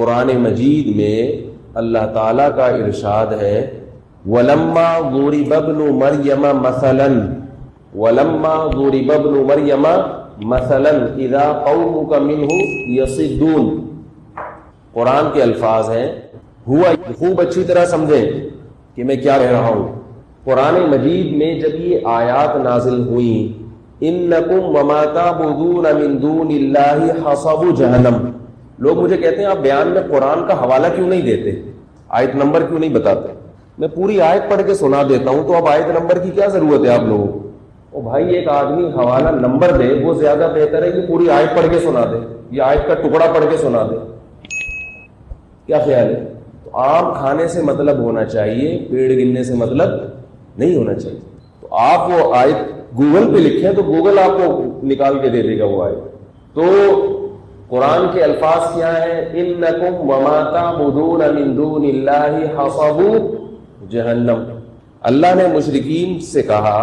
قرآن مجید میں اللہ تعالیٰ کا ارشاد ہے وَلَمَّا ضُرِبَ ابْنُ مَرْيَمَ مَثَلًا وَلَمَّا ضُرِبَ ابْنُ مَرْيَمَ مَثَلًا إِذَا قَوْمُكَ مِنْهُ يَصِدُّونَ۔ قرآن کے الفاظ ہیں، ہوا خوب اچھی طرح سمجھیں کہ میں کیا کہہ رہا ہوں۔ قرآن مجید میں جب یہ آیات نازل ہوئیں اِنَّكُمْ وَمَا تَعْبُدُونَ مِن دُونِ اللَّهِ حَصَبُ جَهَنَّمَ، لوگ مجھے کہتے ہیں آپ بیان میں قرآن کا حوالہ کیوں نہیں دیتے، آیت نمبر کیوں نہیں بتاتے؟ میں پوری آیت پڑھ کے سنا دیتا ہوں، تو اب آیت نمبر کی کیا ضرورت ہے آپ لوگوں کو؟ او بھائی ایک آدمی حوالہ نمبر دے وہ زیادہ بہتر ہے کہ پوری آیت پڑھ کے سنا دے یا آیت کا ٹکڑا پڑھ کے سنا دے۔ کیا خیال ہے؟ تو آم کھانے سے مطلب ہونا چاہیے، پیڑ گننے سے مطلب نہیں ہونا چاہیے۔ تو آپ وہ آیت گوگل پہ لکھیں تو گوگل آپ کو نکال کے دے دے گا وہ آیت۔ تو قرآن کے الفاظ کیا ہیں؟ اِنَّكُمْ وَمَا تَعْبُدُونَ مِن دُونِ اللَّهِ حَصَبُ جہنم۔ اللہ نے مشرکین سے کہا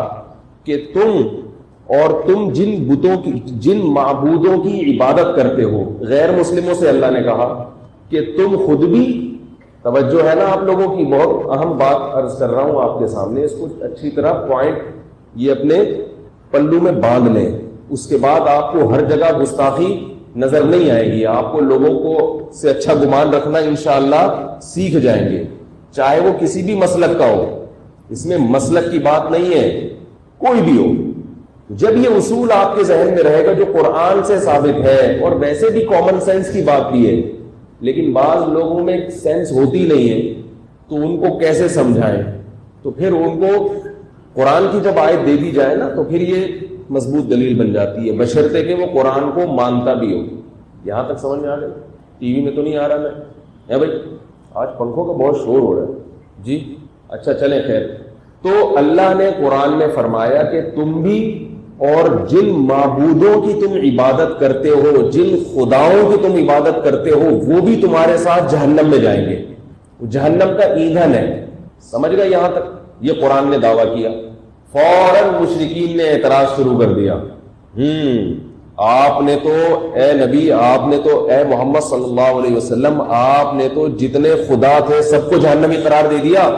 کہ تم جن بتوں کی، جن معبودوں کی عبادت کرتے ہو، غیر مسلموں سے اللہ نے کہا کہ تم خود بھی، توجہ ہے نا آپ لوگوں کی، بہت اہم بات عرض کر رہا ہوں آپ کے سامنے، اس کو اچھی طرح پوائنٹ یہ اپنے پلو میں باندھ لیں، اس کے بعد آپ کو ہر جگہ گستاخی نظر نہیں آئے گی، آپ کو لوگوں کو سے اچھا گمان رکھنا انشاءاللہ سیکھ جائیں گے، چاہے وہ کسی بھی مسلک کا ہو، اس میں مسلک کی بات نہیں ہے، کوئی بھی ہو۔ جب یہ اصول آپ کے ذہن میں رہے گا جو قرآن سے ثابت ہے، اور ویسے بھی کامن سینس کی بات بھی ہے، لیکن بعض لوگوں میں سینس ہوتی نہیں ہے، تو ان کو کیسے سمجھائیں؟ تو پھر ان کو قرآن کی جب آیت دے دی جائے نا تو پھر یہ مضبوط دلیل بن جاتی ہے، بشرطے کہ وہ قرآن کو مانتا بھی ہو۔ یہاں تک سمجھ میں آ گئی؟ ٹی وی میں تو نہیں آ رہا میں بھائی؟ آج پنکھوں کا بہت شور ہو رہا ہے جی، اچھا چلیں خیر۔ تو اللہ نے قرآن میں فرمایا کہ تم بھی اور جن معبودوں کی تم عبادت کرتے ہو، جن خداؤں کی تم عبادت کرتے ہو، وہ بھی تمہارے ساتھ جہنم میں جائیں گے، وہ جہنم کا ایندھن ہے۔ سمجھ گئے یہاں تک؟ یہ قرآن نے دعویٰ کیا، فوراً مشرکین نے اعتراض شروع کر دیا، آپ نے تو اے نبی، آپ نے تو اے محمد صلی اللہ علیہ وسلم، آپ نے تو جتنے خدا تھے سب کو جہنمی قرار دے دیا،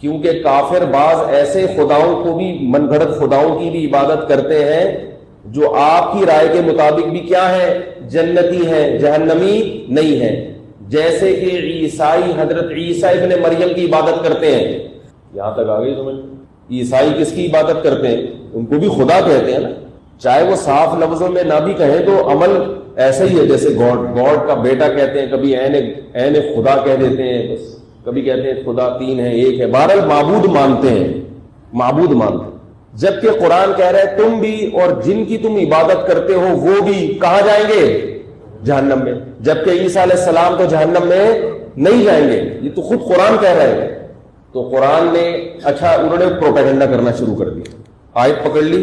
کیونکہ کافر بعض ایسے خداؤں کو بھی، من گھڑت خداؤں کی بھی عبادت کرتے ہیں جو آپ کی رائے کے مطابق بھی کیا ہے؟ جنتی ہیں، جہنمی نہیں ہیں، جیسے کہ عیسائی حضرت عیسیٰ ابن مریم کی عبادت کرتے ہیں۔ یہاں تک آ گئی سمجھ؟ عیسائی کس کی عبادت کرتے ہیں؟ ان کو بھی خدا کہتے ہیں نا، چاہے وہ صاف لفظوں میں نہ بھی کہیں تو عمل ایسا ہی ہے، جیسے گاڈ کا بیٹا کہتے ہیں، کبھی عین خدا کہہ دیتے ہیں، بس کبھی کہتے ہیں خدا تین ہے ایک ہے، بہرحال معبود مانتے ہیں، معبود مانتے ہیں۔ جبکہ قرآن کہہ رہا ہے تم بھی اور جن کی تم عبادت کرتے ہو وہ بھی کہاں جائیں گے؟ جہنم میں، جبکہ عیسیٰ علیہ السلام تو جہنم میں نہیں جائیں گے، یہ تو خود قرآن کہہ رہا ہے۔ تو قرآن نے اچھا انہوں نے پروپیگنڈا کرنا شروع کر دیا، آیت پکڑ لی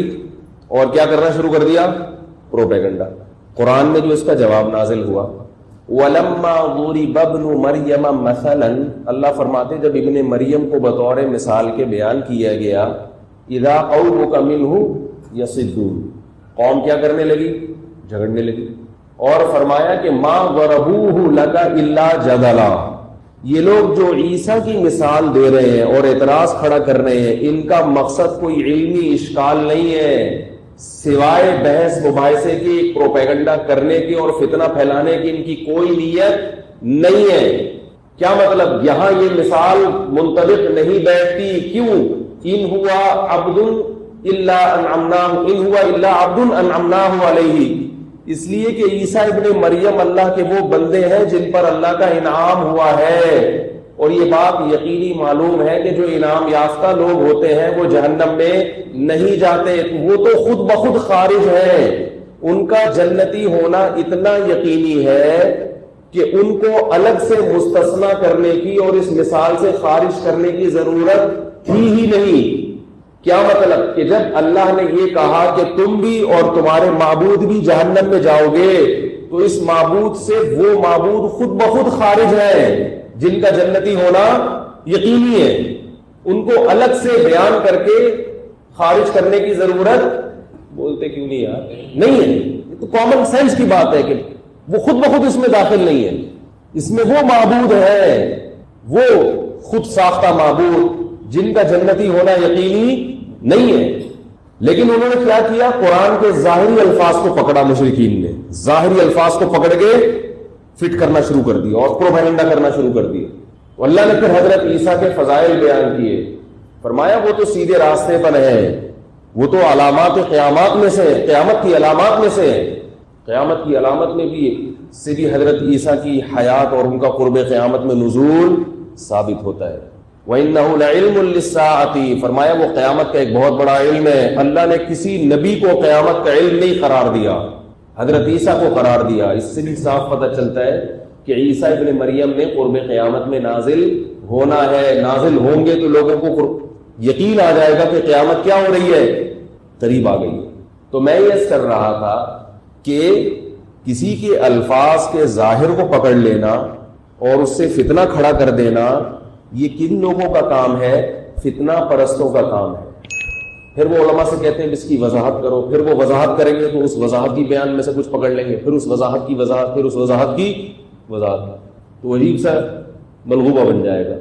اور کیا کرنا شروع کر دیا؟ پروپیگنڈا۔ قرآن میں جو اس کا جواب نازل ہوا وَلَمَّا ضُرِبَ ابْنُ مَرْيَمَ مَثَلًا، اللہ فرماتے جب ابن مریم کو بطور مثال کے بیان کیا گیا، اِذَا قَوْمُكَ مِنْهُ يَصِدُّونَ، قوم کیا کرنے لگی؟ جھگڑنے لگی۔ اور فرمایا کہ مَا ضَرَبُوهُ لَكَ إِلَّا جَدَلًا، یہ لوگ جو عیسیٰ کی مثال دے رہے ہیں اور اعتراض کھڑا کر رہے ہیں، ان کا مقصد کوئی علمی اشکال نہیں ہے سوائے بحث مباحثے کی، پروپیگنڈا کرنے کی اور فتنہ پھیلانے کی ان کی کوئی نیت نہیں ہے۔ کیا مطلب؟ یہاں یہ مثال منطبق نہیں بیٹھتی، کیوں؟ ان ہوا عبد الا عبد انعمناہ علیہ، اس لیے کہ عیسیٰ ابن مریم اللہ کے وہ بندے ہیں جن پر اللہ کا انعام ہوا ہے، اور یہ بات یقینی معلوم ہے کہ جو انعام یافتہ لوگ ہوتے ہیں وہ جہنم میں نہیں جاتے، وہ تو خود بخود خارج ہیں، ان کا جنتی ہونا اتنا یقینی ہے کہ ان کو الگ سے مستثنی کرنے کی اور اس مثال سے خارج کرنے کی ضرورت تھی ہی نہیں۔ کیا مطلب؟ کہ جب اللہ نے یہ کہا کہ تم بھی اور تمہارے معبود بھی جہنم میں جاؤ گے، تو اس معبود سے وہ معبود خود بخود خارج ہے جن کا جنتی ہونا یقینی ہے، ان کو الگ سے بیان کر کے خارج کرنے کی ضرورت، بولتے کیوں نہیں یار، نہیں ہے، یہ تو کامن سینس کی بات ہے کہ وہ خود بخود اس میں داخل نہیں ہے۔ اس میں وہ معبود ہیں، وہ خود ساختہ معبود جن کا جنتی ہونا یقینی نہیں ہے، لیکن انہوں نے کیا کیا؟ قرآن کے ظاہری الفاظ کو پکڑا، مشرکین نے ظاہری الفاظ کو پکڑ کے فٹ کرنا شروع کر دیا اور پروپیگنڈا کرنا شروع کر دیا۔ اللہ نے پھر حضرت عیسیٰ کے فضائل بیان کیے، فرمایا وہ تو سیدھے راستے پر ہے، وہ تو علامات قیامات میں سے، قیامت کی علامات میں سے، قیامت کی علامت میں بھی سے بھی حضرت عیسیٰ کی حیات اور ان کا قرب قیامت میں نزول ثابت ہوتا ہے۔ وَإِنَّهُ لَعِلْمٌ لِلسَّاعَةِ، فرمایا وہ قیامت کا ایک بہت بڑا علم ہے۔ اللہ نے کسی نبی کو قیامت کا علم نہیں قرار دیا، حضرت عیسیٰ کو قرار دیا۔ اس سے بھی صاف پتہ چلتا ہے کہ عیسیٰ ابن مریم نے قرب قیامت میں نازل ہونا ہے، نازل ہوں گے تو لوگوں کو یقین آ جائے گا کہ قیامت کیا ہو رہی ہے، قریب آ گئی ہے۔ تو میں یہ کر رہا تھا کہ کسی کے الفاظ کے ظاہر کو پکڑ لینا اور اس سے فتنہ کھڑا کر دینا، یہ کن لوگوں کا کام ہے؟ فتنہ پرستوں کا کام ہے۔ پھر وہ علماء سے کہتے ہیں اس کی وضاحت کرو، پھر وہ وضاحت کریں گے تو اس وضاحت کی بیان میں سے کچھ پکڑ لیں گے، پھر اس وضاحت کی وضاحت، پھر اس وضاحت کی وضاحت، تو عجیب سا ملغوبہ بن جائے گا۔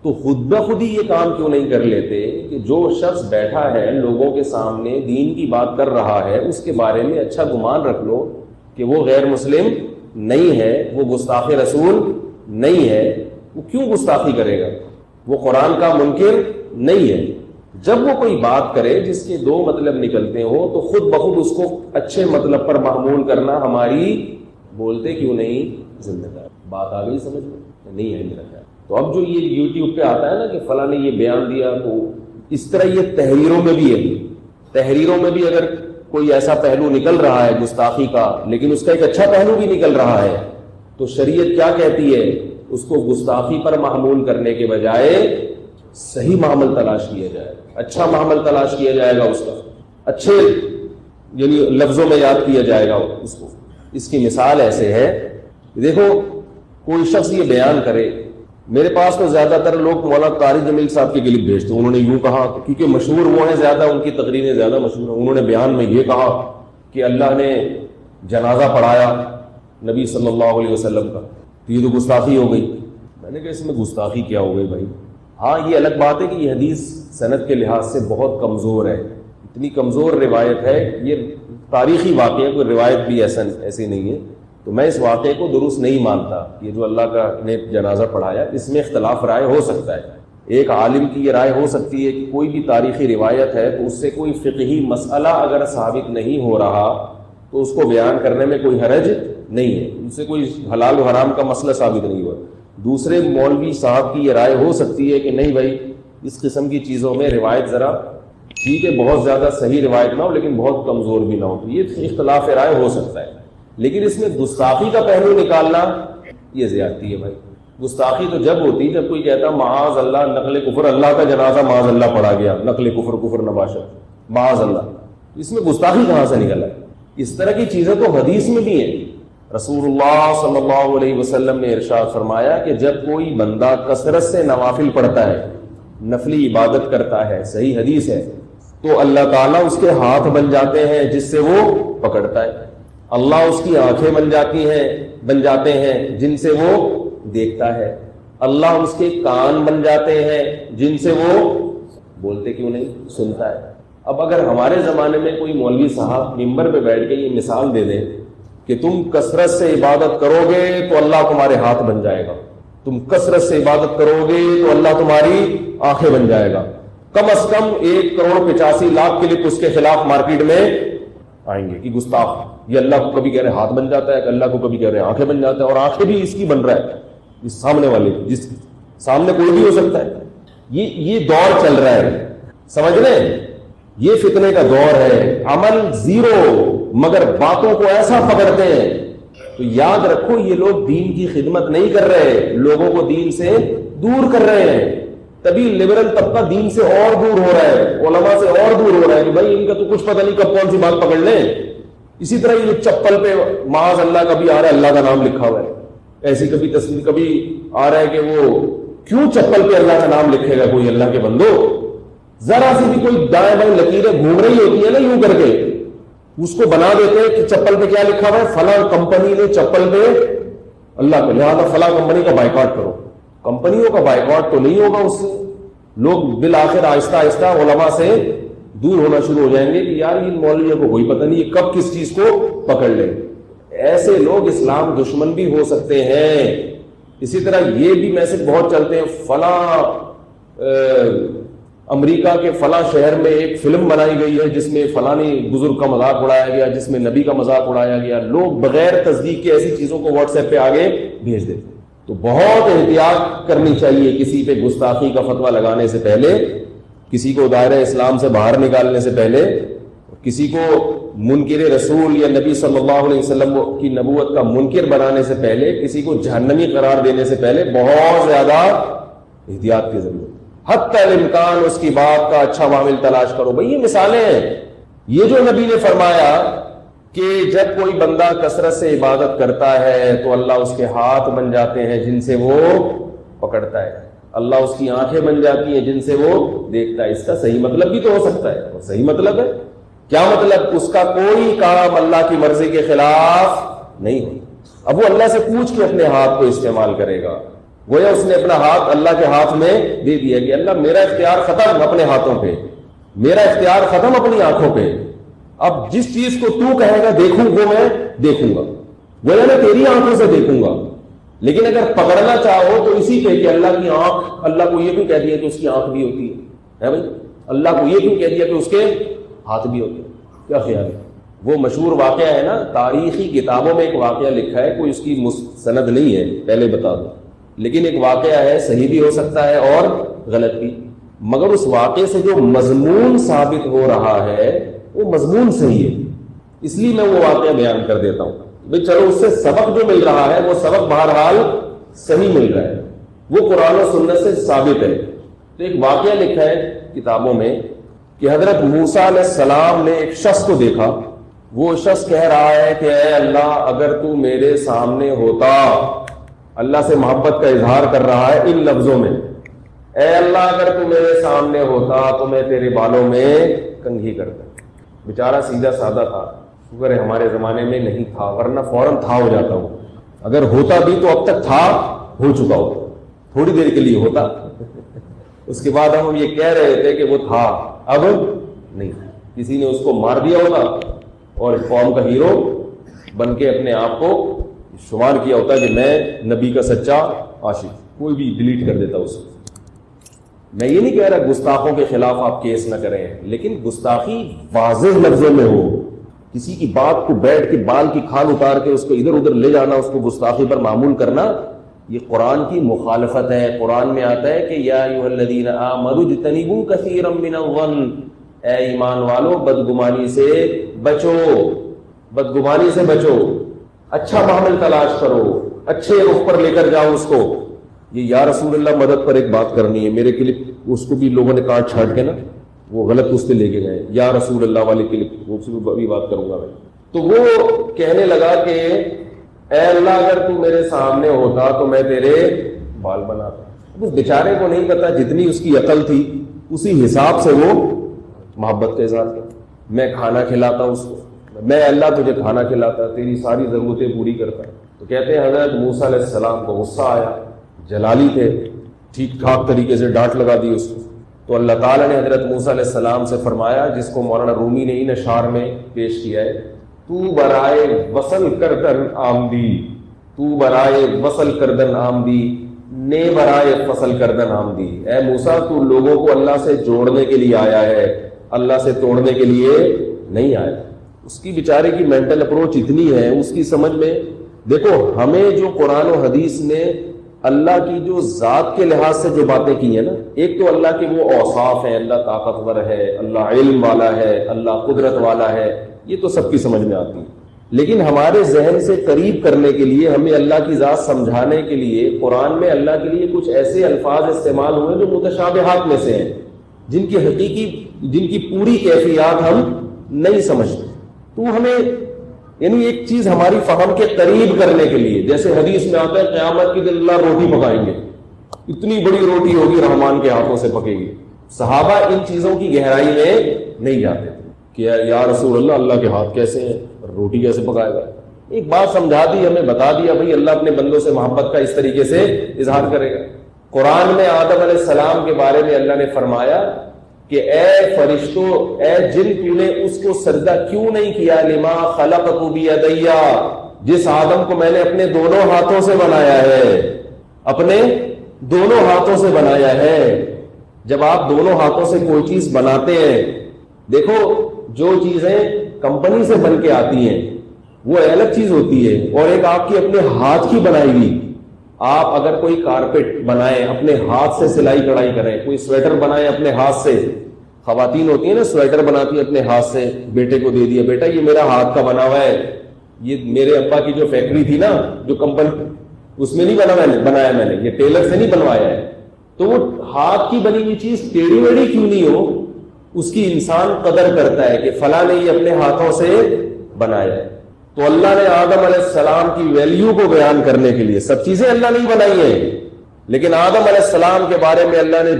تو خود بخود ہی یہ کام کیوں نہیں کر لیتے کہ جو شخص بیٹھا ہے لوگوں کے سامنے دین کی بات کر رہا ہے، اس کے بارے میں اچھا گمان رکھ لو کہ وہ غیر مسلم نہیں ہے، وہ گستاخ رسول نہیں ہے، وہ کیوں گستاخی کرے گا؟ وہ قرآن کا منکر نہیں ہے۔ جب وہ کوئی بات کرے جس کے دو مطلب نکلتے ہو تو خود بخود اس کو اچھے مطلب پر محمول کرنا ہماری بولتے کیوں نہیں ذمہ دار۔ بات آ گئی سمجھ میں؟ نہیں ہے میرا خیال۔ تو اب جو یہ یوٹیوب پہ آتا ہے نا کہ فلاں نے یہ بیان دیا، تو اس طرح یہ تحریروں میں بھی ہے، تحریروں میں بھی اگر کوئی ایسا پہلو نکل رہا ہے گستاخی کا، لیکن اس کا ایک اچھا پہلو بھی نکل رہا ہے، تو شریعت کیا کہتی ہے؟ اس کو گستاخی پر محمول کرنے کے بجائے صحیح معامل تلاش کیا جائے، اچھا معامل تلاش کیا جائے گا، اس کا اچھے یعنی لفظوں میں یاد کیا جائے گا اس کو۔ اس کی مثال ایسے ہے، دیکھو کوئی شخص یہ بیان کرے، میرے پاس تو زیادہ تر لوگ مولانا طارق جمیل صاحب کے کلپ بھیجتے ہیں، انہوں نے یوں کہا، کیونکہ مشہور وہ ہیں زیادہ، ان کی تقریریں زیادہ مشہور ہیں، انہوں نے بیان میں یہ کہا کہ اللہ نے جنازہ پڑھایا نبی صلی اللہ علیہ وسلم کا، تو یہ تو گستاخی ہو گئی۔ میں نے کہا اس میں گستاخی کیا ہو گئی بھائی؟ ہاں یہ الگ بات ہے کہ یہ حدیث سند کے لحاظ سے بہت کمزور ہے، اتنی کمزور روایت ہے، یہ تاریخی واقعہ، کوئی روایت بھی ایسی نہیں ہے، تو میں اس واقعے کو درست نہیں مانتا۔ یہ جو اللہ کا نے جنازہ پڑھایا، اس میں اختلاف رائے ہو سکتا ہے، ایک عالم کی یہ رائے ہو سکتی ہے کہ کوئی بھی تاریخی روایت ہے تو اس سے کوئی فقہی مسئلہ اگر ثابت نہیں ہو رہا تو اس کو بیان کرنے میں کوئی حرج نہیں ہے، ان سے کوئی حلال و حرام کا مسئلہ ثابت نہیں ہوا۔ دوسرے مولوی صاحب کی یہ رائے ہو سکتی ہے کہ نہیں بھائی اس قسم کی چیزوں میں روایت ذرا ٹھیک ہے، بہت زیادہ صحیح روایت نہ ہو لیکن بہت کمزور بھی نہ ہو، تو یہ اختلاف رائے ہو سکتا ہے۔ لیکن اس میں گستاخی کا پہلو نکالنا یہ زیادتی ہے بھائی۔ گستاخی تو جب ہوتی جب کوئی کہتا معاذ اللہ نقل کفر، اللہ کا جنازہ معاذ اللہ پڑھا گیا، نقل کفر، کفر نباشت، معاذ اللہ، اس میں گستاخی کہاں سے نکلا ہے؟ اس طرح کی چیزیں تو حدیث میں بھی ہیں۔ رسول اللہ صلی اللہ علیہ وسلم نے ارشاد فرمایا کہ جب کوئی بندہ کثرت سے نوافل پڑھتا ہے، نفلی عبادت کرتا ہے، صحیح حدیث ہے، تو اللہ تعالیٰ اس کے ہاتھ بن جاتے ہیں جس سے وہ پکڑتا ہے، اللہ اس کی آنکھیں بن جاتے ہیں جن سے وہ دیکھتا ہے، اللہ اس کے کان بن جاتے ہیں جن سے وہ بولتے کیوں نہیں سنتا ہے۔ اب اگر ہمارے زمانے میں کوئی مولوی صاحب ممبر پہ بیٹھ کے یہ مثال دے دے کہ تم کثرت سے عبادت کرو گے تو اللہ تمہارے ہاتھ بن جائے گا، تم کثرت سے عبادت کرو گے تو اللہ تمہاری آنکھیں بن جائے گا، کم از کم 1,85,00,000 کلپ اس کے خلاف مارکیٹ میں آئیں گے کہ گستاخ یہ اللہ کو کبھی کہہ رہے ہاتھ بن جاتا ہے، اللہ کو کبھی کہہ رہے آنکھیں بن جاتا ہے، اور آنکھیں بھی اس کی بن رہا ہے، اس سامنے والے، جس سامنے کوئی بھی ہو سکتا ہے۔ یہ دور چل رہا ہے، سمجھ رہے ہیں؟ یہ فتنے کا دور ہے، عمل زیرو مگر باتوں کو ایسا پکڑتے ہیں۔ تو یاد رکھو یہ لوگ دین کی خدمت نہیں کر رہے، لوگوں کو دین سے دور کر رہے ہیں، تبھی لبرل طبقہ دین سے اور دور ہو رہا ہے، علماء سے اور دور ہو رہا ہے کہ بھائی ان کا تو کچھ پتہ نہیں کب کون سی بات پکڑ لیں۔ اسی طرح یہ چپل پہ معاذ اللہ کبھی آ رہا ہے اللہ کا نام لکھا ہوا ہے، ایسی کبھی تصویر کبھی آ رہا ہے کہ وہ کیوں چپل پہ اللہ کا نام لکھے گا کوئی اللہ کے بندو؟ ذرا سی بھی کوئی دائیں بائیں لکیریں گھوم رہی ہوتی ہے نا یوں کر کے، اس کو بنا دیتے ہیں کہ چپل پہ کیا لکھا ہوا ہے، فلاں کمپنی نے چپل پہ اللہ کا، لہٰذا فلاں کمپنی کا بائیکاٹ کرو. کمپنیوں کا بائیکاٹ تو نہیں ہوگا، اس سے لوگ بالآخر آہستہ آہستہ علماء سے دور ہونا شروع ہو جائیں گے کہ یار ان مولویوں کو کوئی پتہ نہیں یہ کب کس چیز کو پکڑ لیں. ایسے لوگ اسلام دشمن بھی ہو سکتے ہیں. اسی طرح یہ بھی میسج بہت چلتے ہیں، فلاں امریکہ کے فلاں شہر میں ایک فلم بنائی گئی ہے جس میں فلانی بزرگ کا مذاق اڑایا گیا، جس میں نبی کا مذاق اڑایا گیا. لوگ بغیر تصدیق کے ایسی چیزوں کو واٹس ایپ پہ آگے بھیج دیتے. تو بہت احتیاط کرنی چاہیے کسی پہ گستاخی کا فتویٰ لگانے سے پہلے، کسی کو دائرہ اسلام سے باہر نکالنے سے پہلے، کسی کو منکر رسول یا نبی صلی اللہ علیہ وسلم کی نبوت کا منکر بنانے سے پہلے، کسی کو جہنمی قرار دینے سے پہلے بہت زیادہ احتیاط کی ضرورت. حتی الامکان اس کی بات کا اچھا معامل تلاش کرو. بھئی یہ مثالیں ہیں. یہ جو نبی نے فرمایا کہ جب کوئی بندہ کثرت سے عبادت کرتا ہے تو اللہ اس کے ہاتھ بن جاتے ہیں جن سے وہ پکڑتا ہے، اللہ اس کی آنکھیں بن جاتی ہیں جن سے وہ دیکھتا ہے. اس کا صحیح مطلب بھی تو ہو سکتا ہے. اور صحیح مطلب ہے کیا مطلب؟ اس کا کوئی کام اللہ کی مرضی کے خلاف نہیں ہو. اب وہ اللہ سے پوچھ کے اپنے ہاتھ کو استعمال کرے گا. گویا اس نے اپنا ہاتھ اللہ کے ہاتھ میں دے دیا کہ اللہ میرا اختیار ختم اپنے ہاتھوں پہ، میرا اختیار ختم اپنی آنکھوں پہ. اب جس چیز کو تو کہے گا دیکھوں وہ میں دیکھوں گا، گویا میں تیری آنکھوں سے دیکھوں گا. لیکن اگر پکڑنا چاہو تو اسی پہ کہ اللہ کی آنکھ، اللہ کو یہ کیوں کہہ دیا کہ اس کی آنکھ بھی ہوتی ہے بھائی؟ اللہ کو یہ کیوں کہہ دیا کہ اس کے ہاتھ بھی ہوتے ہیں؟ کیا خیال ہے؟ وہ مشہور واقعہ ہے نا، تاریخی کتابوں میں ایک واقعہ لکھا ہے، کوئی اس کی مستند نہیں ہے پہلے بتا دو، لیکن ایک واقعہ ہے، صحیح بھی ہو سکتا ہے اور غلط بھی. مگر اس واقعے سے جو مضمون ثابت ہو رہا ہے وہ مضمون صحیح ہے، اس لیے میں وہ واقعہ بیان کر دیتا ہوں. بھئی چلو اس سے سبق جو مل رہا ہے وہ سبق بہرحال صحیح مل رہا ہے، وہ قرآن و سنت سے ثابت ہے. تو ایک واقعہ لکھا ہے کتابوں میں کہ حضرت موسیٰ علیہ السلام نے ایک شخص کو دیکھا. وہ شخص کہہ رہا ہے کہ اے اللہ اگر تو میرے سامنے ہوتا، اللہ سے محبت کا اظہار کر رہا ہے ان لفظوں میں، اے اللہ اگر تو میرے سامنے ہوتا تو میں تیرے بالوں میں کنگھی کرتا. بیچارہ سیدھا سادہ تھا، شکر ہے ہمارے زمانے میں نہیں تھا، ورنہ فوراً تھا ہو جاتا ہوں. اگر ہوتا بھی تو اب تک تھا ہو چکا ہو، تھوڑی دیر کے لیے ہوتا. اس کے بعد ہم یہ کہہ رہے تھے کہ وہ تھا، اب نہیں. کسی نے اس کو مار دیا ہوتا اور قوم کا ہیرو بن کے اپنے آپ کو شمار کیا ہوتا کہ میں نبی کا سچا عاشق، کوئی بھی ڈیلیٹ کر دیتا اس کو. میں یہ نہیں کہہ رہا گستاخوں کے خلاف آپ کیس نہ کریں، لیکن گستاخی واضح لفظوں میں ہو. کسی کی بات کو بیٹھ کے بال کی کھال اتار کے اس کو ادھر ادھر لے جانا، اس کو گستاخی پر معمول کرنا، یہ قرآن کی مخالفت ہے. قرآن میں آتا ہے کہ یا ایھا الذین آمنوا اجتنبوا کثیرا من الظن، اے ایمان والو بدگمانی سے بچو، بدگمانی سے بچو، اچھا معامل تلاش کرو، اچھے رخ پر لے کر جاؤ اس کو. یہ یا رسول اللہ مدد پر ایک بات کرنی ہے، میرے کلپ اس کو بھی لوگوں نے کاٹ چھانٹ کے نا وہ غلط اس پہ لے کے گئے، یا رسول اللہ والی کلپ اس پہ بھی بات کروں گا میں. تو وہ کہنے لگا کہ اے اللہ اگر تو میرے سامنے ہوتا تو میں تیرے بال بناتا. اس بیچارے کو نہیں پتا، جتنی اس کی عقل تھی اسی حساب سے وہ محبت کا اظہار کیا. میں کھانا کھلاتا اس کو، میں اللہ تجھے کھانا کھلاتا، تیری ساری ضرورتیں پوری کرتا. تو کہتے ہیں حضرت موسیٰ علیہ السلام کو غصہ آیا، جلالی تھے، ٹھیک ٹھاک طریقے سے ڈانٹ لگا دی اس کو. تو اللہ تعالیٰ نے حضرت موسیٰ علیہ السلام سے فرمایا، جس کو مولانا رومی نے ان اشعار میں پیش کیا ہے، تو برائے وصل کردن آمدی، تو برائے وصل کردن آمدی، نے برائے فصل کردن آمدی. اے موسیٰ تو لوگوں کو اللہ سے جوڑنے کے لیے آیا ہے، اللہ سے توڑنے کے لیے نہیں آیا. اس کی بیچارے کی مینٹل اپروچ اتنی ہے، اس کی سمجھ میں دیکھو ہمیں جو قرآن و حدیث نے اللہ کی جو ذات کے لحاظ سے جو باتیں کی ہیں نا، ایک تو اللہ کے وہ اوصاف ہیں، اللہ طاقتور ہے، اللہ علم والا ہے، اللہ قدرت والا ہے، یہ تو سب کی سمجھ میں آتی ہے. لیکن ہمارے ذہن سے قریب کرنے کے لیے، ہمیں اللہ کی ذات سمجھانے کے لیے قرآن میں اللہ کے لیے کچھ ایسے الفاظ استعمال ہوئے جو متشابہات میں سے ہیں، جن کی پوری کیفیات ہم نہیں سمجھتے. تو ہمیں یعنی ایک چیز ہماری فہم کے قریب کرنے کے لیے، جیسے حدیث میں آتا ہے قیامت کے دن اللہ روٹی پکائیں گے، اتنی بڑی روٹی ہوگی رحمان کے ہاتھوں سے پکے گی. صحابہ ان چیزوں کی گہرائی میں نہیں جاتے تھے کہ یا رسول اللہ اللہ کے ہاتھ کیسے ہیں، روٹی کیسے پکائے گا. ایک بات سمجھا دی, ہمیں بتا دیا بھائی اللہ اپنے بندوں سے محبت کا اس طریقے سے اظہار کرے گا. قرآن میں آدم علیہ السلام کے بارے میں اللہ نے فرمایا کہ اے فرشتوں, اے جن, تو نے اس کو سجدہ کیوں نہیں کیا, لما خلقت بیدی, جس آدم کو میں نے اپنے دونوں ہاتھوں سے بنایا ہے, اپنے دونوں ہاتھوں سے بنایا ہے. جب آپ دونوں ہاتھوں سے کوئی چیز بناتے ہیں, دیکھو جو چیزیں کمپنی سے بن کے آتی ہیں وہ الگ چیز ہوتی ہے, اور ایک آپ کی اپنے ہاتھ کی بنائی ہوئی. آپ اگر کوئی کارپیٹ بنائیں, اپنے ہاتھ سے سلائی کڑھائی کریں, کوئی سویٹر بنائیں اپنے ہاتھ سے, خواتین ہوتی ہیں نا سویٹر بناتی ہیں اپنے ہاتھ سے, بیٹے کو دے دیا, بیٹا یہ میرا ہاتھ کا بنا ہوا ہے, یہ میرے ابا کی جو فیکٹری تھی نا, جو کمپنی, اس میں نہیں بنایا میں نے, یہ ٹیلر سے نہیں بنوایا ہے. تو وہ ہاتھ کی بنی ہوئی چیز ٹیڑھی ویڑھی کیوں نہیں ہو, اس کی انسان قدر کرتا ہے کہ فلاں نے یہ اپنے ہاتھوں سے بنایا ہے. تو اللہ نے آدم علیہ السلام کی ویلیو کو بیان کرنے کے لیے, سب چیزیں اللہ نہیں بنائی ہیں, لیکن آدم علیہ السلام کے بارے میں اللہ نے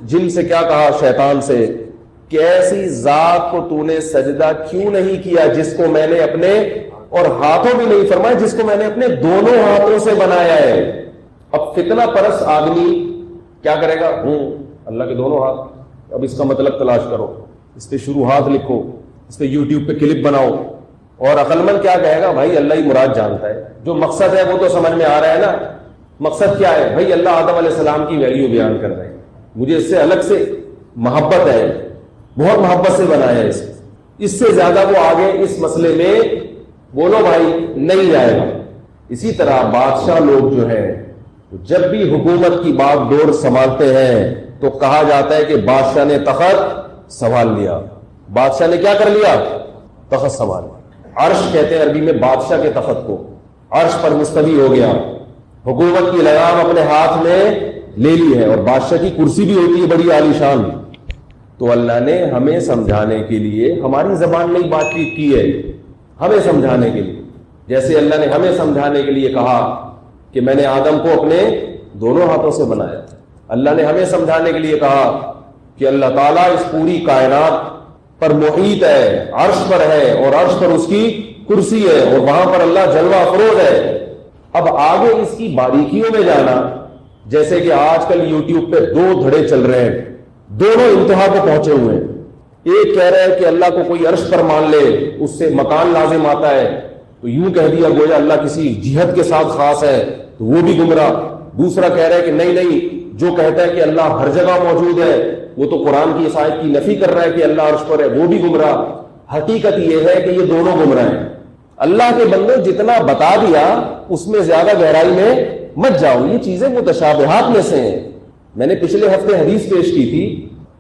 جن سے کیا کہا, شیطان سے, کہ ایسی ذات کو تو نے سجدہ کیوں نہیں کیا جس کو میں نے اپنے, اور ہاتھوں بھی نہیں فرمایا, جس کو میں نے اپنے دونوں ہاتھوں سے بنایا ہے. اب فتنہ پرست آدمی کیا کرے گا, اللہ کے دونوں ہاتھ, اب اس کا مطلب تلاش کرو, اس پہ شروحات لکھو, اس پہ یوٹیوب پہ کلپ بناؤ, اور عقل مند کیا کہے گا, بھائی اللہ ہی مراد جانتا ہے, جو مقصد ہے وہ تو سمجھ میں آ رہا ہے نا. مقصد کیا ہے بھائی, اللہ آدم علیہ السلام کی ویلیو بیان کر رہے ہیں, مجھے اس سے الگ سے محبت ہے, بہت محبت سے بنایا ہے, اس سے زیادہ وہ آگے اس مسئلے میں بولو بھائی نہیں جائے گا. اسی طرح بادشاہ لوگ جو ہیں جب بھی حکومت کی بات ڈور سنبھالتے ہیں تو کہا جاتا ہے کہ بادشاہ نے تخت سنبھال لیا. بادشاہ نے کیا کر لیا, تخت سنبھال لیا. عرش کہتے ہیں عربی میں بادشاہ کے تخت کو, عرش پر مستوی ہو گیا, حکومت کی لگام اپنے ہاتھ میں لے لی ہے, اور بادشاہ کی کرسی بھی ہوتی ہے بڑی عالی شان. تو اللہ نے ہمیں سمجھانے کے لیے, ہماری زبان میں بات چیت کی ہے, ہمیں سمجھانے کے لیے, جیسے اللہ نے ہمیں سمجھانے کے لیے کہا کہ میں نے آدم کو اپنے دونوں ہاتھوں سے بنایا. اللہ نے ہمیں سمجھانے کے لیے کہا کہ اللہ تعالیٰ اس پوری کائنات پر محیط ہے, عرش پر ہے, اور عرش پر اس کی کرسی ہے, اور وہاں پر اللہ جلوہ افروز ہے. اب آگے اس کی باریکیوں میں جانا, جیسے کہ آج کل یوٹیوب پہ 2 دھڑے چل رہے ہیں, دونوں انتہا کو پہنچے ہوئے ہیں. ایک کہہ رہا ہے کہ اللہ کو کوئی عرش پر مان لے اس سے مکان لازم آتا ہے, تو یوں کہہ دیا گویا اللہ کسی جہت کے ساتھ خاص ہے, تو وہ بھی گمراہ. دوسرا کہہ رہا ہے کہ نہیں, جو کہتا ہے کہ اللہ ہر جگہ موجود ہے وہ تو قرآن کی اس آیت کی نفی کر رہا ہے کہ اللہ عرش پر ہے, وہ بھی گمراہ. حقیقت یہ ہے کہ یہ دونوں گمراہ ہیں. اللہ کے بندے جتنا بتا دیا اس میں زیادہ گہرائی میں مت جاؤ, یہ چیزیں متشابہات میں سے ہیں. میں نے پچھلے ہفتے حدیث پیش کی تھی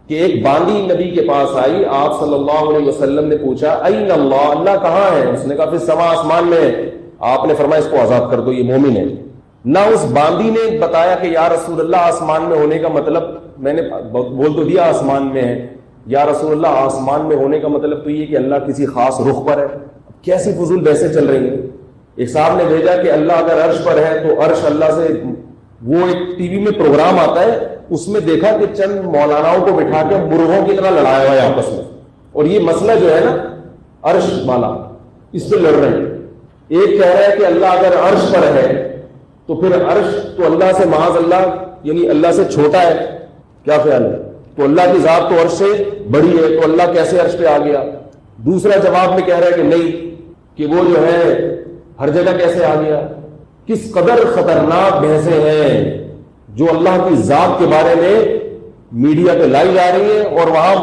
کہ ایک باندی نبی کے پاس آئی, آپ صلی اللہ علیہ وسلم نے پوچھا این اللہ, اللہ کہاں ہے؟ اس نے کہا پھر سما آسمان میں. آپ نے فرمایا اس کو آزاد کر دو, یہ مومن ہے. نہ اس باندی نے بتایا کہ یا رسول اللہ آسمان میں ہونے کا مطلب, میں نے بول تو دیا آسمان میں ہے, یا رسول اللہ آسمان میں ہونے کا مطلب تو یہ کہ اللہ کسی خاص رخ پر ہے. کیسی فضول بحثیں چل رہی ہیں. ایک صاحب نے بھیجا کہ اللہ اگر عرش پر ہے تو عرش اللہ سے, وہ ایک ٹی وی میں پروگرام آتا ہے, اس میں دیکھا کہ چند مولاناؤں کو بٹھا کے مرغوں کی طرح لڑایا ہوا ہے آپس میں, اور یہ مسئلہ جو ہے نا عرش والا, اس پہ لڑ رہے ہیں. ایک کہہ رہا ہے کہ اللہ اگر عرش پر ہے تو پھر عرش تو اللہ سے معاذ اللہ یعنی اللہ سے چھوٹا ہے, کیا خیال ہے؟ تو اللہ کی ذات تو عرش سے بڑی ہے, تو اللہ کیسے عرش پہ آ گیا؟ دوسرا جواب میں کہہ رہا ہے کہ نہیں, کہ وہ جو ہے ہر جگہ کیسے آ گیا. کس قدر خطرناک بحثیں ہیں جو اللہ کی ذات کے بارے میں میڈیا پہ لائی جا رہی ہیں, اور وہاں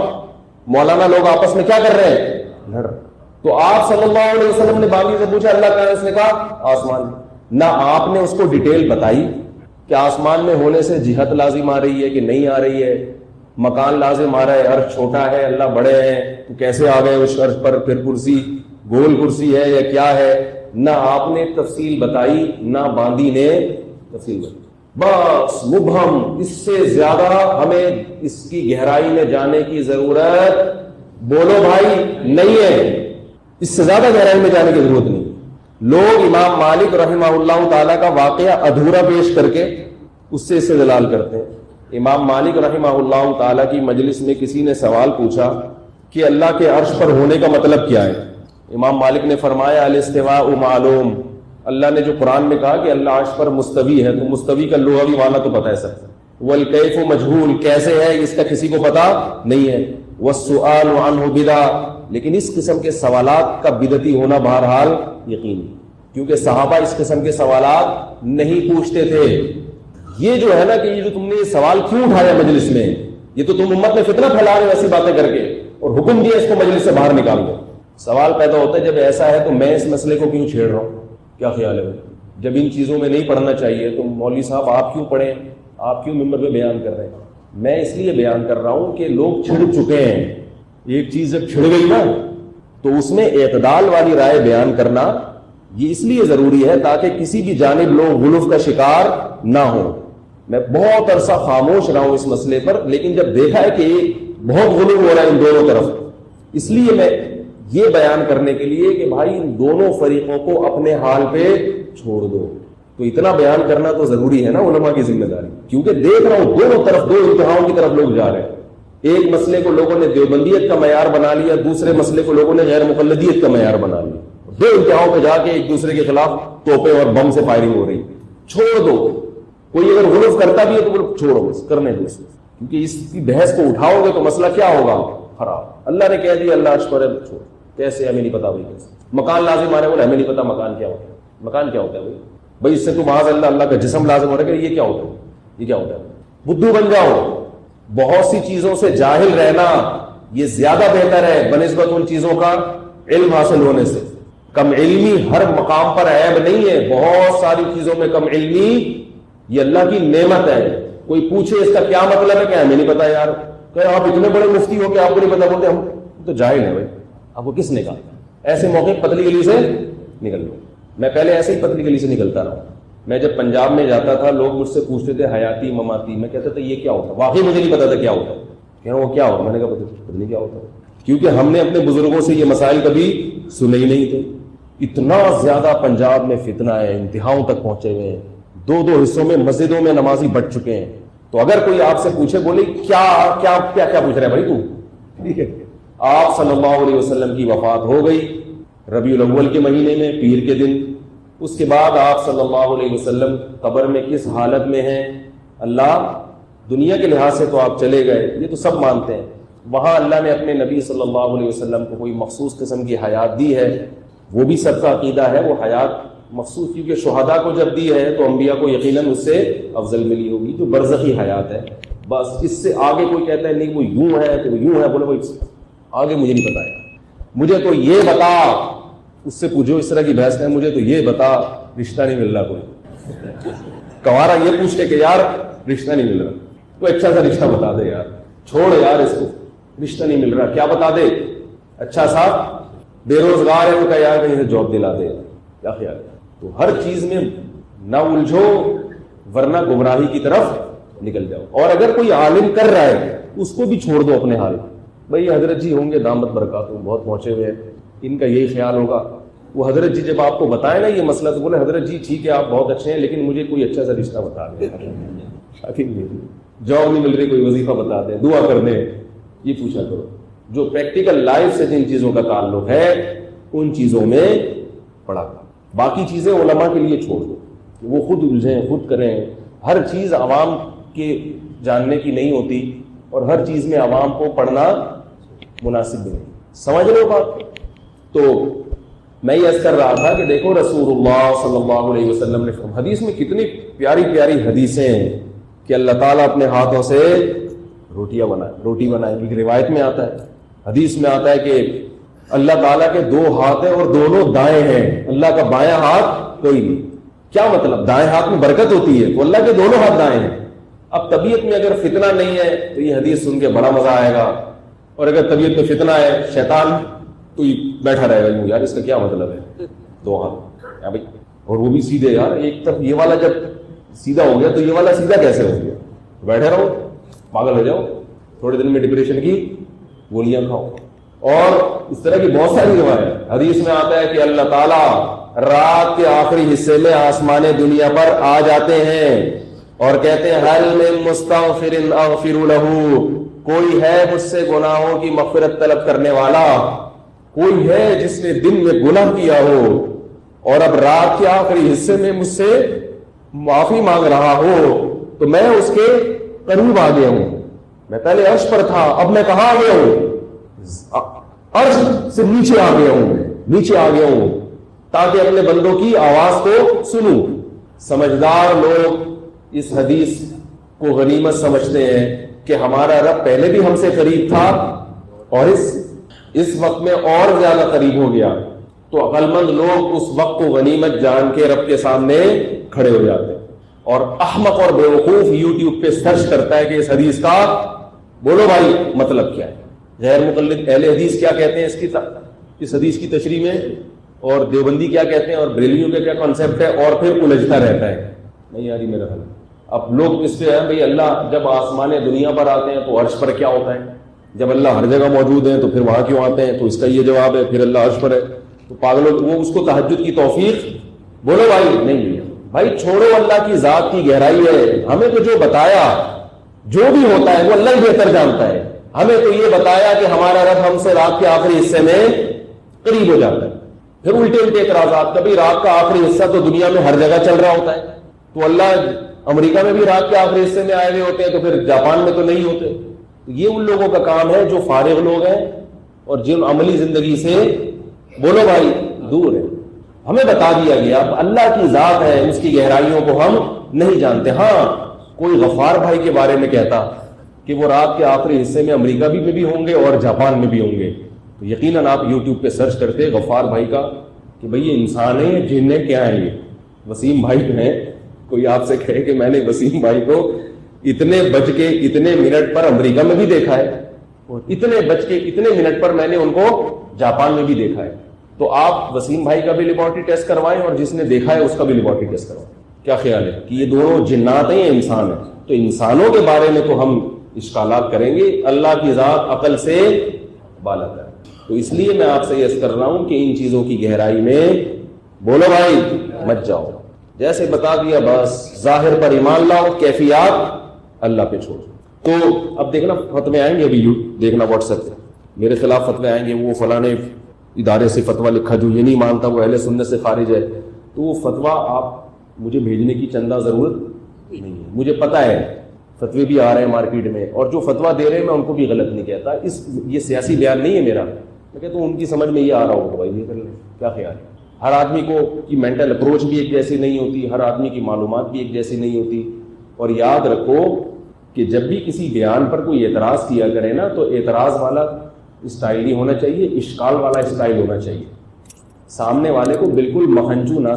مولانا لوگ آپس میں کیا کر رہے ہیں, لڑ. تو آپ صلی اللہ علیہ وسلم نے باندی سے پوچھا اللہ کہاں ہے؟ اس نے کہا آسمان میں. نہ آپ نے اس کو ڈیٹیل بتائی کہ آسمان میں ہونے سے جہت لازم آ رہی ہے کہ نہیں آ رہی ہے, مکان لازم آ رہا ہے, عرش چھوٹا ہے, اللہ بڑے ہیں, تو کیسے آ گئے اس عرش پر, پھر کرسی گول کرسی ہے یا کیا ہے. نہ آپ نے تفصیل بتائی, نہ باندی نے تفصیل بتائی. بس مبہم, اس سے زیادہ ہمیں اس کی گہرائی میں جانے کی ضرورت, بولو بھائی, نہیں ہے. اس سے زیادہ گہرائی میں جانے کی ضرورت نہیں. لوگ امام مالک رحمہ اللہ تعالیٰ کا واقعہ ادھورا پیش کر کے اس سے استدلال کرتے ہیں. امام مالک رحمہ اللہ تعالیٰ کی مجلس میں کسی نے سوال پوچھا کہ اللہ کے عرش پر ہونے کا مطلب کیا ہے؟ امام مالک نے فرمایا الاستواء معلوم، اللہ نے جو قرآن میں کہا کہ اللہ عرش پر مستوی ہے تو مستوی کا لغوی معنی تو پتہ ہے سب، والکیف مجہول، کیسے ہے اس کا کسی کو پتہ نہیں ہے، والسؤال عنہ بدع، لیکن اس قسم کے سوالات کا بدعتی ہونا بہرحال یقینی، کیونکہ صحابہ اس قسم کے سوالات نہیں پوچھتے تھے۔ یہ جو ہے نا کہ یہ جو تم نے یہ سوال کیوں اٹھایا مجلس میں، یہ تو تم امت میں فتنہ پھیلا رہے ہو ایسی باتیں کر کے، اور حکم دیا اس کو مجلس سے باہر نکال دو۔ سوال پیدا ہوتا ہے جب ایسا ہے تو میں اس مسئلے کو کیوں چھیڑ رہا ہوں، کیا خیال ہے؟ جب ان چیزوں میں نہیں پڑھنا چاہیے تو مولوی صاحب آپ کیوں پڑھیں، آپ کیوں ممبر پہ بیان کر رہے ہیں؟ میں اس لیے بیان کر رہا ہوں کہ لوگ چھڑ چکے ہیں، ایک چیز جب چھڑ گئی نا تو اس میں اعتدال والی رائے بیان کرنا یہ اس لیے ضروری ہے تاکہ کسی بھی جانب لوگ غلو کا شکار نہ ہوں۔ میں بہت عرصہ خاموش رہا ہوں اس مسئلے پر، لیکن جب دیکھا ہے کہ بہت غلو ہو رہا ہے ان دونوں طرف، اس لیے میں یہ بیان کرنے کے لیے کہ بھائی ان دونوں فریقوں کو اپنے حال پہ چھوڑ دو، تو اتنا بیان کرنا تو ضروری ہے نا علماء کی ذمہ داری، کیونکہ دیکھ رہا ہوں دونوں طرف دو انتہاؤں کی طرف لوگ جا رہے ہیں۔ ایک مسئلے کو لوگوں نے دیوبندیت کا معیار بنا لیا، دوسرے مسئلے کو لوگوں نے غیر مقلدیت کا معیار بنا لیا، دو انتہاؤں پہ جا کے ایک دوسرے کے خلاف توپے اور بم سے فائرنگ ہو رہی۔ چھوڑ دو، کوئی اگر غلو کرتا بھی ہے تو چھوڑو، بس کرنے دو، کیونکہ اس کی بحث کو اٹھاؤ گے تو مسئلہ کیا ہوگا؟ خراب۔ اللہ نے کہہ دیا اللہ عرش پر ہے، چھوڑ، کیسے ہمیں نہیں پتا بھائی، کیسے مکان لازم آ رہا ہے، بولے ہمیں نہیں پتا مکان کیا ہوتا ہے، مکان کیا ہوتا ہے بھائی اس سے تو معاذ اللہ کا جسم لازم ہو رہا ہے کہ یہ کیا ہوتا ہے، یہ کیا ہوتا ہے؟ بدھو بن جاؤ، بہت سی چیزوں سے جاہل رہنا یہ زیادہ بہتر ہے بنسبت ان چیزوں کا علم حاصل ہونے سے۔ کم علمی ہر مقام پر عیب نہیں ہے، بہت ساری چیزوں میں کم علمی یہ اللہ کی نعمت ہے۔ کوئی پوچھے اس کا کیا مطلب ہے کہ ہمیں نہیں پتا یار، کہ آپ اتنے بڑے مفتی ہو کہ آپ کو نہیں پتا، بولتے ہم تو جاہل ہیں بھائی، آپ کو کس نے کہا؟ ایسے موقع پتلی گلی سے نکل لو۔ میں پہلے ایسے ہی پتلی گلی سے نکلتا رہا، میں جب پنجاب میں جاتا تھا لوگ مجھ سے پوچھتے تھے حیاتی مماتی، میں کہتا تھا یہ کیا ہوتا ہے، واقعی مجھے نہیں پتا تھا کیا ہوتا ہے، کہ وہ کیا ہوتا، میں نے کہا پتہ نہیں کیا ہوتا، کیونکہ ہم نے اپنے بزرگوں سے یہ مسائل کبھی سنے ہی نہیں تھے۔ اتنا زیادہ پنجاب میں فتنہ ہے، انتہاؤں تک پہنچے ہوئے ہیں، دو دو حصوں میں مسجدوں میں نمازی بٹ چکے ہیں۔ تو اگر کوئی آپ سے پوچھے بولے کیا کیا کیا کیا پوچھ رہے بھائی تو، ٹھیک ہے، آپ صلی اللہ علیہ وسلم کی وفات ہو گئی ربیع الاول کے مہینے میں پیر کے دن، اس کے بعد آپ صلی اللہ علیہ وسلم قبر میں کس حالت میں ہیں، اللہ دنیا کے لحاظ سے تو آپ چلے گئے، یہ تو سب مانتے ہیں، وہاں اللہ نے اپنے نبی صلی اللہ علیہ وسلم کو کوئی مخصوص قسم کی حیات دی ہے، وہ بھی سب کا عقیدہ ہے، وہ حیات مخصوص کیونکہ شہداء کو جب دی ہے تو انبیاء کو یقیناً اس سے افضل ملی ہوگی، جو برزخی حیات ہے، بس اس سے آگے کوئی کہتا ہے نہیں وہ یوں ہے تو وہ یوں ہے، بولے بھائی آگے مجھے نہیں پتا ہے، مجھے تو یہ بتا، اس سے پوچھو اس طرح کی بحث ہے، مجھے تو یہ بتا رشتہ نہیں مل رہا، کوئی کوارا یہ پوچھ کے کہ یار رشتہ نہیں مل رہا، تو اچھا سا رشتہ بتا دے یار، چھوڑ یار اس کو، رشتہ نہیں مل رہا، کیا بتا دے، اچھا سا بے روزگار ہے، وہ کہ یار کہیں سے جاب دلا دے، کیا خیال ہے؟ تو ہر چیز میں نہ الجھو ورنہ گمراہی کی طرف نکل جاؤ، اور اگر کوئی عالم کر رہا ہے اس کو بھی چھوڑ دو اپنے حال، بھائی حضرت جی ہوں گے دامت برکاتہ بہت پہنچے ہوئے ہیں، ان کا یہی خیال ہوگا، وہ حضرت جی جب آپ کو بتائیں نا یہ مسئلہ تو بولے حضرت جی ٹھیک ہے آپ بہت اچھے ہیں لیکن مجھے کوئی اچھا سا رشتہ بتا دیں، شادی جاب نہیں مل رہی، کوئی وظیفہ بتا دیں، دعا کر دیں، یہ پوچھا کرو۔ جو پریکٹیکل لائف سے جن چیزوں کا تعلق ہے ان چیزوں میں پڑا کرو، باقی چیزیں علماء کے لیے چھوڑ دو، وہ خود الجھیں خود کریں، ہر چیز عوام کے جاننے کی نہیں ہوتی اور ہر چیز میں عوام کو پڑھنا مناسب نہیں، سمجھ لو بات۔ تو میں یہ عرض کر رہا تھا کہ دیکھو رسول اللہ صلی اللہ علیہ وسلم نے حدیث میں کتنی پیاری پیاری حدیثیں ہیں کہ اللہ تعالیٰ اپنے ہاتھوں سے روٹی بنائے، ایک روایت میں آتا ہے، حدیث میں آتا ہے کہ اللہ تعالیٰ کے دو ہاتھ ہیں اور دونوں دائیں ہیں، اللہ کا بایاں ہاتھ کوئی نہیں۔ کیا مطلب؟ دائیں ہاتھ میں برکت ہوتی ہے تو اللہ کے دونوں ہاتھ دائیں ہیں۔ اب طبیعت میں اگر فتنہ نہیں ہے تو یہ حدیث سن کے بڑا مزہ آئے گا، اور اگر طبیعت میں فتنہ ہے شیطان تو یہ بیٹھا رہے گا یار اس کا کیا مطلب ہے، دو ہاتھ بھائی، اور وہ بھی سیدھے، یار ایک طرف یہ والا جب سیدھا ہو گیا تو یہ والا سیدھا کیسے ہو گیا، بیٹھے رہو پاگل ہو جاؤ، تھوڑے دن میں ڈپریشن کی گولیاں کھاؤ۔ اور اس طرح کی بہت ساری روایت حدیث میں آتا ہے کہ اللہ تعالیٰ رات کے آخری حصے میں آسمان دنیا پر آ جاتے ہیں اور کہتے ہیں حل من مستغفر اغفر لہ، کوئی ہے مجھ سے گناہوں کی مغفرت طلب کرنے والا، کوئی ہے جس نے دن میں گناہ کیا ہو اور اب رات کے آخری حصے میں مجھ سے معافی مانگ رہا ہو تو میں اس کے قریب آ گیا ہوں. میں پہلے عرش پر تھا, اب میں کہاں آ گیا ہوں؟ عرش سے نیچے آ گیا ہوں, نیچے آ گیا ہوں تاکہ اپنے بندوں کی آواز کو سنوں. سمجھدار لوگ اس حدیث کو غنیمت سمجھتے ہیں کہ ہمارا رب پہلے بھی ہم سے قریب تھا اور اس وقت میں اور زیادہ قریب ہو گیا. تو عقل مند لوگ اس وقت کو غنیمت جان کے رب کے سامنے کھڑے ہو جاتے ہیں. اور احمق اور بیوقوف یوٹیوب پہ سرچ کرتا ہے کہ اس حدیث کا بولو بھائی مطلب کیا ہے. غیر مقلد اہل حدیث کیا کہتے ہیں اس حدیث کی تشریح میں, اور دیوبندی کیا کہتے ہیں, اور بریلویوں کا کیا کانسیپٹ ہے, اور پھر الجھتا رہتا ہے. نہیں یاری میرا حل. اب لوگ اس پہ ہیں بھائی اللہ جب آسمان دنیا پر آتے ہیں تو عرش پر کیا ہوتا ہے, جب اللہ ہر جگہ موجود ہے تو پھر وہاں کیوں آتے ہیں؟ تو اس کا یہ جواب ہے پھر اللہ عرش پر ہے. تو پاگلوں وہ اس کو تہجد کی توفیق بولو بھائی نہیں ہے. بھائی چھوڑو, اللہ کی ذات کی گہرائی ہے. ہمیں تو جو بتایا جو بھی ہوتا ہے وہ اللہ ہی بہتر جانتا ہے. ہمیں تو یہ بتایا کہ ہمارا رب ہم سے رات کے آخری حصے میں قریب ہو جاتا ہے. پھر الٹے اعتراضات, کبھی رات کا آخری حصہ تو دنیا میں ہر جگہ چل رہا ہوتا ہے, تو اللہ امریکہ میں بھی رات کے آخری حصے میں آئے ہوئے ہوتے ہیں, تو پھر جاپان میں تو نہیں ہوتے. یہ ان لوگوں کا کام ہے جو فارغ لوگ ہیں اور جن عملی زندگی سے بولو بھائی دور ہے. ہمیں بتا دیا گیا اللہ کی ذات ہے, اس کی گہرائیوں کو ہم نہیں جانتے. ہاں کوئی غفار بھائی کے بارے میں کہتا کہ وہ رات کے آخری حصے میں امریکہ میں بھی ہوں گے اور جاپان میں بھی ہوں گے, تو یقیناً آپ یوٹیوب پہ سرچ کرتے غفار بھائی کا کہ بھئی یہ انسان ہے جن نے کیا ہے. یہ وسیم بھائی ہیں, کوئی آپ سے کہے کہ میں نے وسیم بھائی کو اتنے بج کے اتنے منٹ پر امریکہ میں بھی دیکھا ہے اور اتنے بج کے اتنے منٹ پر میں نے ان کو جاپان میں بھی دیکھا ہے, تو آپ وسیم بھائی کا بھی لیبارٹری ٹیسٹ کروائیں اور جس نے دیکھا ہے اس کا بھی لیبارٹری ٹیسٹ کروائیں. کیا خیال ہے کہ یہ دونوں جنات ہیں یا انسان ہیں؟ تو انسانوں کے بارے میں تو ہم اشکالات کریں گے, اللہ کی ذات عقل سے بالا ہے. تو اس لیے میں آپ سے یہ کر رہا ہوں کہ ان چیزوں کی گہرائی میں بولو بھائی مت جاؤ. جیسے بتا دیا بس ظاہر پر ایمان لاؤ, کیفیات اللہ پہ چھوڑ. تو اب دیکھنا فتوے آئیں گے, ابھی دیکھنا واٹس ایپ پہ میرے خلاف فتوے آئیں گے, وہ فلاں ادارے سے فتویٰ لکھا جو یہ نہیں مانتا وہ اہل سنت سے خارج ہے. تو وہ فتویٰ آپ مجھے بھیجنے کی چندہ ضرورت نہیں ہے. مجھے پتہ ہے فتوے بھی آ رہے ہیں مارکیٹ میں, اور جو فتویٰ دے رہے ہیں میں ان کو بھی غلط نہیں کہتا. یہ سیاسی بیان نہیں ہے میرا, میں کہتا ہوں ان کی سمجھ میں یہ آ رہا ہوگا بھائی یہ کر لیں. کیا خیال ہے؟ ہر آدمی کو کی مینٹل اپروچ بھی ایک جیسی نہیں ہوتی, ہر آدمی کی معلومات بھی ایک جیسی نہیں ہوتی. اور یاد رکھو کہ جب بھی کسی بیان پر کوئی اعتراض کیا کرے نا, تو اعتراض والا اسٹائل نہیں ہونا چاہیے, اشکال والا اسٹائل ہونا چاہیے. سامنے والے کو بالکل مہنجو نہ